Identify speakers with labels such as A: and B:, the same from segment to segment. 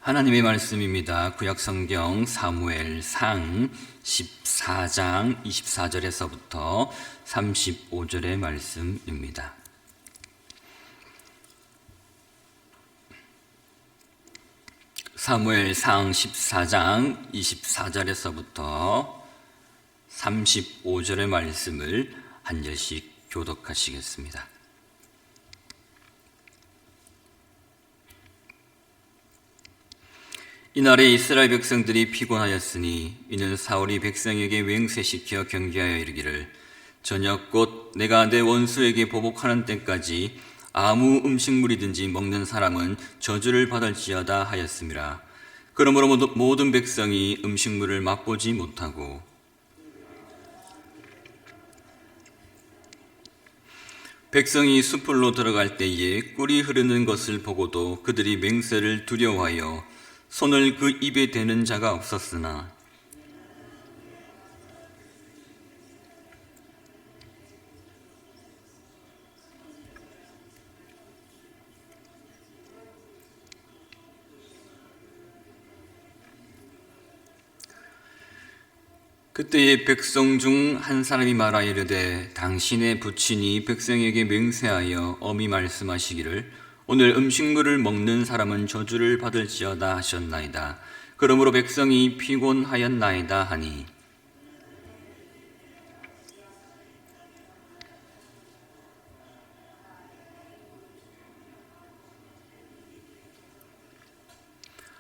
A: 하나님의 말씀입니다. 구약성경 사무엘상 14장 24절에서부터 35절의 말씀입니다. 사무엘상 14장 24절에서부터 35절의 말씀을 한 절씩 교독하시겠습니다. 이날에 이스라엘 백성들이 피곤하였으니 이는 사울이 백성에게 맹세시켜 경계하여 이르기를 저녁 곧 내가 내 원수에게 보복하는 때까지 아무 음식물이든지 먹는 사람은 저주를 받을지어다 하였음이라. 그러므로 모든 백성이 음식물을 맛보지 못하고 백성이 숲으로 들어갈 때에 꿀이 흐르는 것을 보고도 그들이 맹세를 두려워하여 손을 그 입에 대는 자가 없었으나 그때에 백성 중 한 사람이 말하 이르되 당신의 부친이 백성에게 맹세하여 엄히 말씀하시기를 오늘 음식물을 먹는 사람은 저주를 받을지어다 하셨나이다. 그러므로 백성이 피곤하였나이다 하니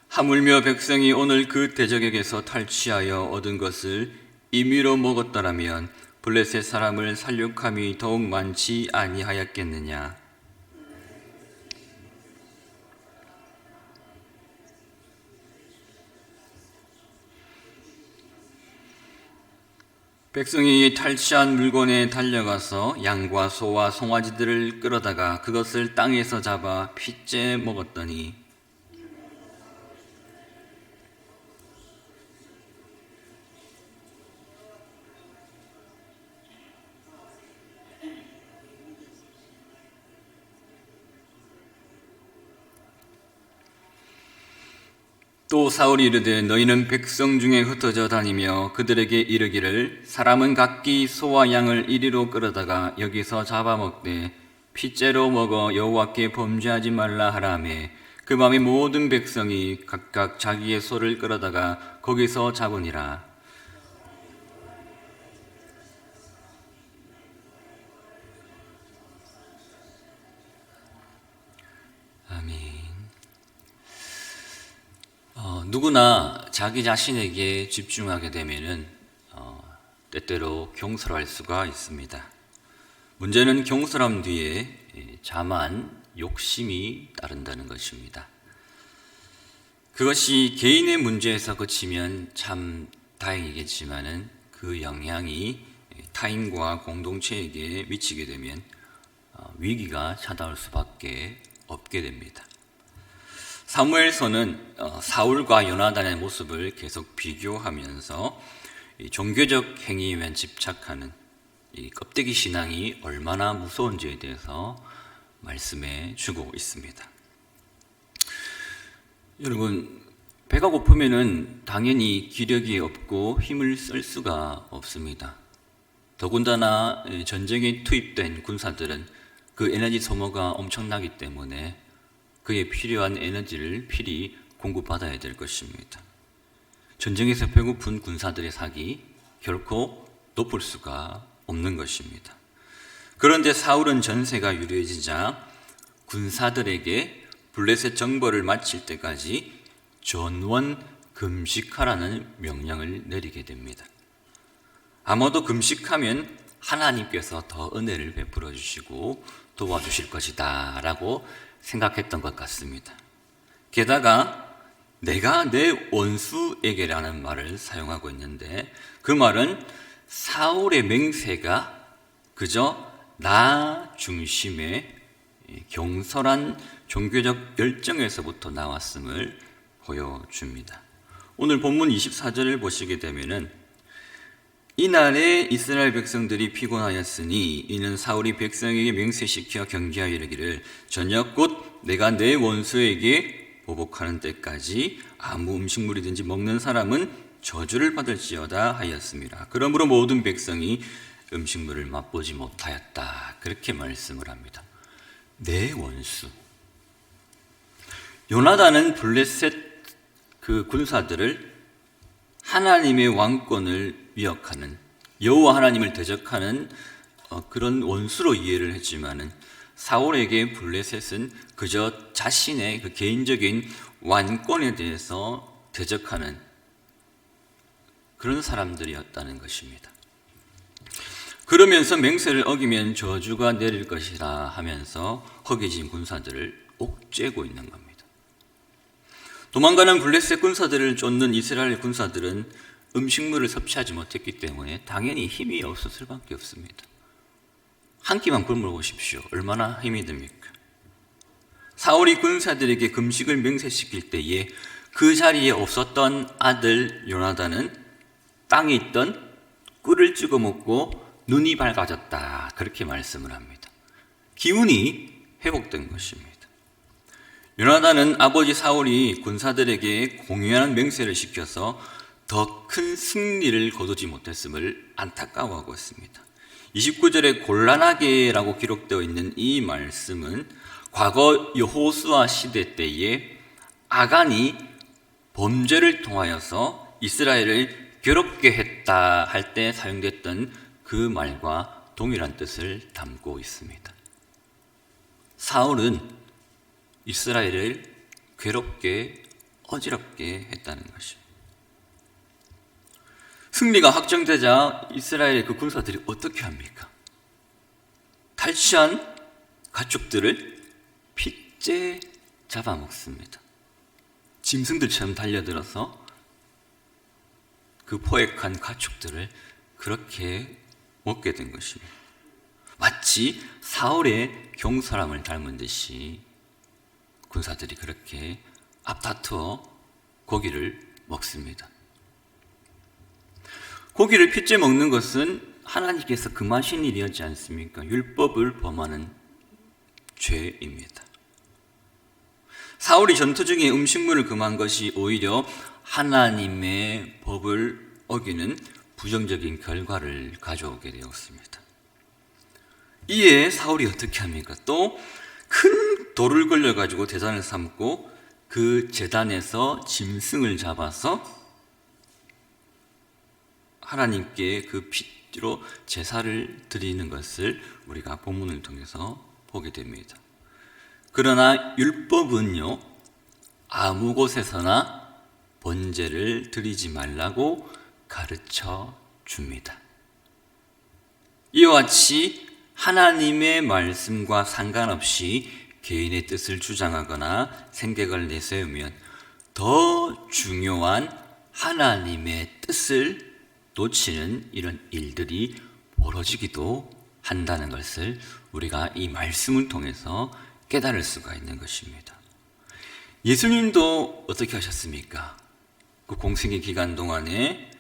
A: 하물며 백성이 오늘 그 대적에게서 탈취하여 얻은 것을 임의로 먹었더라면 블레셋 사람을 살육함이 더욱 많지 아니하였겠느냐. 백성이 탈취한 물건에 달려가서 양과 소와 송아지들을 끌어다가 그것을 땅에서 잡아 핏째 먹었더니 또 사울이 이르되 너희는 백성 중에 흩어져 다니며 그들에게 이르기를 사람은 각기 소와 양을 이리로 끌어다가 여기서 잡아먹되 핏째로 먹어 여호와께 범죄하지 말라 하라매 그 밤에 모든 백성이 각각 자기의 소를 끌어다가 거기서 잡으니라. 아멘. 누구나 자기 자신에게 집중하게 되면은 때때로 경솔할 수가 있습니다. 문제는 경솔함 뒤에 자만 욕심이 따른다는 것입니다. 그것이 개인의 문제에서 그치면 참 다행이겠지만은 그 영향이 타인과 공동체에게 미치게 되면 위기가 찾아올 수밖에 없게 됩니다. 사무엘서는 사울과 요나단의 모습을 계속 비교하면서 종교적 행위에만 집착하는 이 껍데기 신앙이 얼마나 무서운지에 대해서 말씀해 주고 있습니다. 여러분, 배가 고프면은 당연히 기력이 없고 힘을 쓸 수가 없습니다. 더군다나 전쟁에 투입된 군사들은 그 에너지 소모가 엄청나기 때문에 그에 필요한 에너지를 필히 공급받아야 될 것입니다. 전쟁에서 배고픈 군사들의 sak이 결코 높을 수가 없는 것입니다. 그런데 사울은 전세가 유리해지자 군사들에게 블레셋 정벌을 마칠 때까지 전원 금식하라는 명령을 내리게 됩니다. 아마도 금식하면 하나님께서 더 은혜를 베풀어 주시고 도와주실 것이다 라고 생각했던 것 같습니다. 게다가 내가 내 원수에게라는 말을 사용하고 있는데 그 말은 사울의 맹세가 그저 나 중심의 경솔한 종교적 열정에서부터 나왔음을 보여줍니다. 오늘 본문 24절을 보시게 되면은 이날에 이스라엘 백성들이 피곤하였으니 이는 사울이 백성에게 맹세시켜 경계하여 이르기를 저녁 곧 내가 내 원수에게 보복하는 때까지 아무 음식물이든지 먹는 사람은 저주를 받을지어다 하였습니다. 그러므로 모든 백성이 음식물을 맛보지 못하였다. 그렇게 말씀을 합니다. 내 원수. 요나단은 블레셋 그 군사들을 하나님의 왕권을 위협하는, 여호와 하나님을 대적하는 그런 원수로 이해를 했지만은 사울에게 블레셋은 그저 자신의 그 개인적인 왕권에 대해서 대적하는 그런 사람들이었다는 것입니다. 그러면서 맹세를 어기면 저주가 내릴 것이라 하면서 허기진 군사들을 옥죄고 있는 겁니다. 도망가는 블레셋 군사들을 쫓는 이스라엘 군사들은 음식물을 섭취하지 못했기 때문에 당연히 힘이 없을 수밖에 없습니다. 한 끼만 굶어 보십시오. 얼마나 힘이 듭니까? 사울이 군사들에게 금식을 맹세시킬 때에 그 자리에 없었던 아들 요나단은 땅에 있던 꿀을 찍어 먹고 눈이 밝아졌다. 그렇게 말씀을 합니다. 기운이 회복된 것입니다. 요나단은 아버지 사울이 군사들에게 공유한 맹세를 시켜서 더 큰 승리를 거두지 못했음을 안타까워하고 있습니다. 29절에 곤란하게라고 기록되어 있는 이 말씀은 과거 여호수아 시대 때에 아간이 범죄를 통하여서 이스라엘을 괴롭게 했다 할 때 사용됐던 그 말과 동일한 뜻을 담고 있습니다. 사울은 이스라엘을 괴롭게 어지럽게 했다는 것입니다. 승리가 확정되자 이스라엘의 그 군사들이 어떻게 합니까? 탈취한 가축들을 핏째 잡아먹습니다. 짐승들처럼 달려들어서 그 포획한 가축들을 그렇게 먹게 된 것입니다. 마치 사울의 경솔함을 닮은 듯이 군사들이 그렇게 앞다투어 고기를 먹습니다. 고기를 핏째 먹는 것은 하나님께서 금하신 일이었지 않습니까? 율법을 범하는 죄입니다. 사울이 전투 중에 음식물을 금한 것이 오히려 하나님의 법을 어기는 부정적인 결과를 가져오게 되었습니다. 이에 사울이 어떻게 합니까? 또 큰 돌을 걸려가지고 제단을 삼고 그 제단에서 짐승을 잡아서 하나님께 그 피로 제사를 드리는 것을 우리가 본문을 통해서 보게 됩니다. 그러나 율법은요, 아무 곳에서나 번제를 드리지 말라고 가르쳐 줍니다. 이와 같이 하나님의 말씀과 상관없이 개인의 뜻을 주장하거나 생각을 내세우면 더 중요한 하나님의 뜻을 놓치는 이런 일들이 벌어지기도 한다는 것을 우리가 이 말씀을 통해서 깨달을 수가 있는 것입니다. 예수님도 어떻게 하셨습니까? 그 공생의 기간 동안에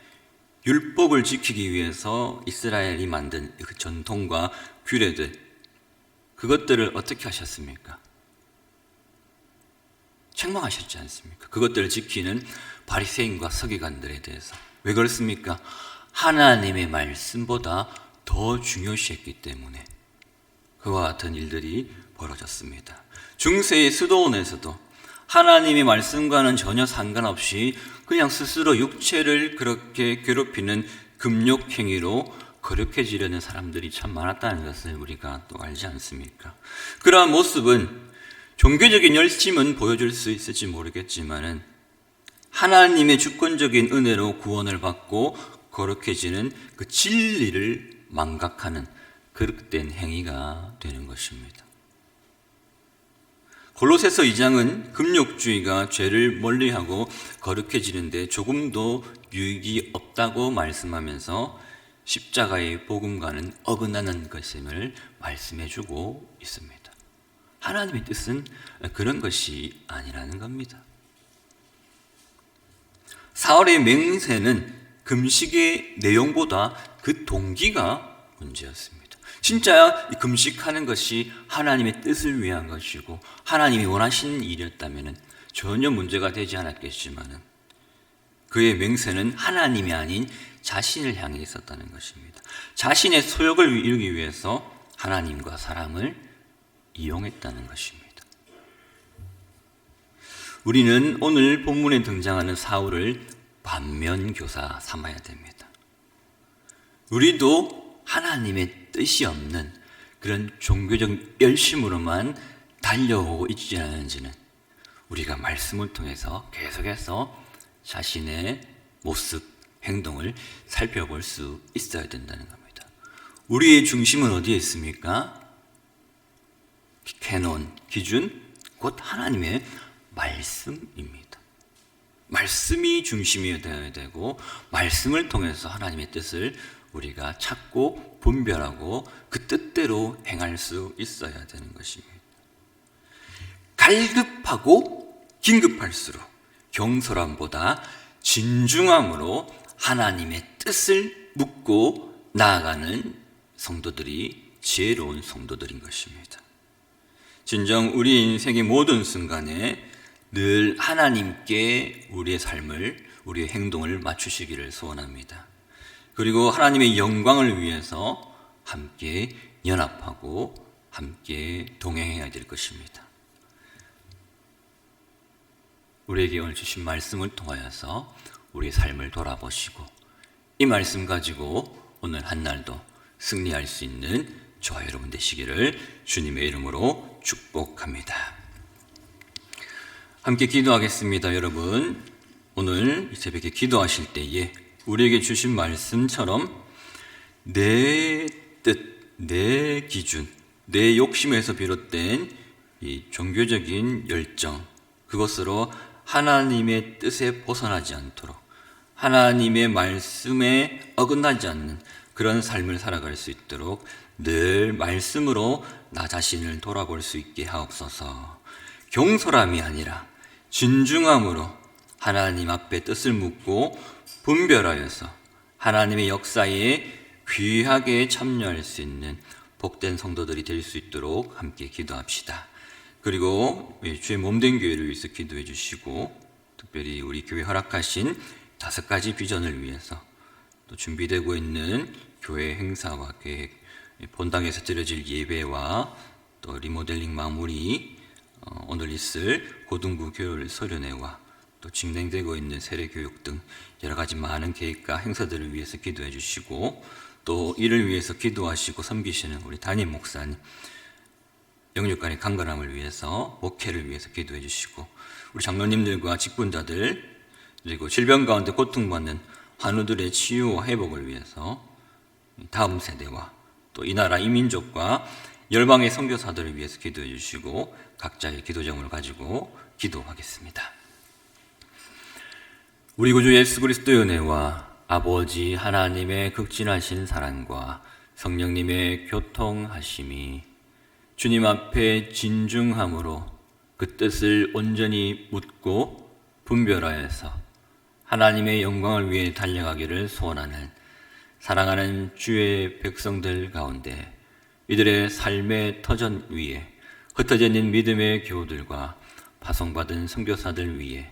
A: 율법을 지키기 위해서 이스라엘이 만든 그 전통과 규례들, 그것들을 어떻게 하셨습니까? 책망하셨지 않습니까? 그것들을 지키는 바리새인과 서기관들에 대해서. 왜 그렇습니까? 하나님의 말씀보다 더 중요시했기 때문에 그와 같은 일들이 벌어졌습니다. 중세의 수도원에서도 하나님의 말씀과는 전혀 상관없이 그냥 스스로 육체를 그렇게 괴롭히는 금욕행위로 거룩해지려는 사람들이 참 많았다는 것을 우리가 또 알지 않습니까? 그러한 모습은 종교적인 열심은 보여줄 수 있을지 모르겠지만은 하나님의 주권적인 은혜로 구원을 받고 거룩해지는 그 진리를 망각하는 그릇된 행위가 되는 것입니다. 골로새서 2장은 금욕주의가 죄를 멀리하고 거룩해지는데 조금도 유익이 없다고 말씀하면서 십자가의 복음과는 어긋나는 것임을 말씀해주고 있습니다. 하나님의 뜻은 그런 것이 아니라는 겁니다. 사울의 맹세는 금식의 내용보다 그 동기가 문제였습니다. 진짜 금식하는 것이 하나님의 뜻을 위한 것이고 하나님이 원하시는 일이었다면 전혀 문제가 되지 않았겠지만은 그의 맹세는 하나님이 아닌 자신을 향해 있었다는 것입니다. 자신의 소욕을 이루기 위해서 하나님과 사람을 이용했다는 것입니다. 우리는 오늘 본문에 등장하는 사울을 반면교사 삼아야 됩니다. 우리도 하나님의 뜻이 없는 그런 종교적 열심으로만 달려오고 있지 않은지는 우리가 말씀을 통해서 계속해서 자신의 모습, 행동을 살펴볼 수 있어야 된다는 겁니다. 우리의 중심은 어디에 있습니까? 캐논, 기준, 곧 하나님의 말씀입니다. 말씀이 중심이 되어야 되고 말씀을 통해서 하나님의 뜻을 우리가 찾고 분별하고 그 뜻대로 행할 수 있어야 되는 것입니다. 갈급하고 긴급할수록 경솔함보다 진중함으로 하나님의 뜻을 묻고 나아가는 성도들이 지혜로운 성도들인 것입니다. 진정 우리 인생의 모든 순간에 늘 하나님께 우리의 삶을, 우리의 행동을 맞추시기를 소원합니다. 그리고 하나님의 영광을 위해서 함께 연합하고 함께 동행해야 될 것입니다. 우리에게 오늘 주신 말씀을 통하여서 우리의 삶을 돌아보시고 이 말씀 가지고 오늘 한 날도 승리할 수 있는 저와 여러분 되시기를 주님의 이름으로 축복합니다. 함께 기도하겠습니다. 여러분, 오늘 이 새벽에 기도하실 때에 우리에게 주신 말씀처럼 내 뜻, 내 기준, 내 욕심에서 비롯된 이 종교적인 열정, 그것으로 하나님의 뜻에 벗어나지 않도록 하나님의 말씀에 어긋나지 않는 그런 삶을 살아갈 수 있도록 늘 말씀으로 나 자신을 돌아볼 수 있게 하옵소서. 경솔함이 아니라 진중함으로 하나님 앞에 뜻을 묻고 분별하여서 하나님의 역사에 귀하게 참여할 수 있는 복된 성도들이 될 수 있도록 함께 기도합시다. 그리고 주의 몸된 교회를 위해서 기도해 주시고 특별히 우리 교회 허락하신 5가지 비전을 위해서 또 준비되고 있는 교회 행사와 계획, 본당에서 드려질 예배와 또 리모델링 마무리, 오늘 있을 고등부 교율 서련회와 또 진행되고 있는 세례교육 등 여러 가지 많은 계획과 행사들을 위해서 기도해 주시고 또 이를 위해서 기도하시고 섬기시는 우리 담임 목사님, 영육간의 강건함을 위해서, 목회를 위해서 기도해 주시고 우리 장로님들과 직분자들 그리고 질병 가운데 고통받는 환우들의 치유와 회복을 위해서 다음 세대와 또 이 나라 이 민족과 열방의 선교사들을 위해서 기도해 주시고 각자의 기도 제목을 가지고 기도하겠습니다. 우리 구주 예수 그리스도의 은혜와 아버지 하나님의 극진하신 사랑과 성령님의 교통하심이 주님 앞에 진중함으로 그 뜻을 온전히 묻고 분별하여서 하나님의 영광을 위해 달려가기를 소원하는 사랑하는 주의 백성들 가운데 이들의 삶의 터전 위에 흩어져 있는 믿음의 교우들과 파송받은 선교사들 위해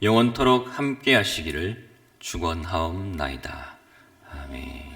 A: 영원토록 함께 하시기를 축원하옵나이다. 아멘.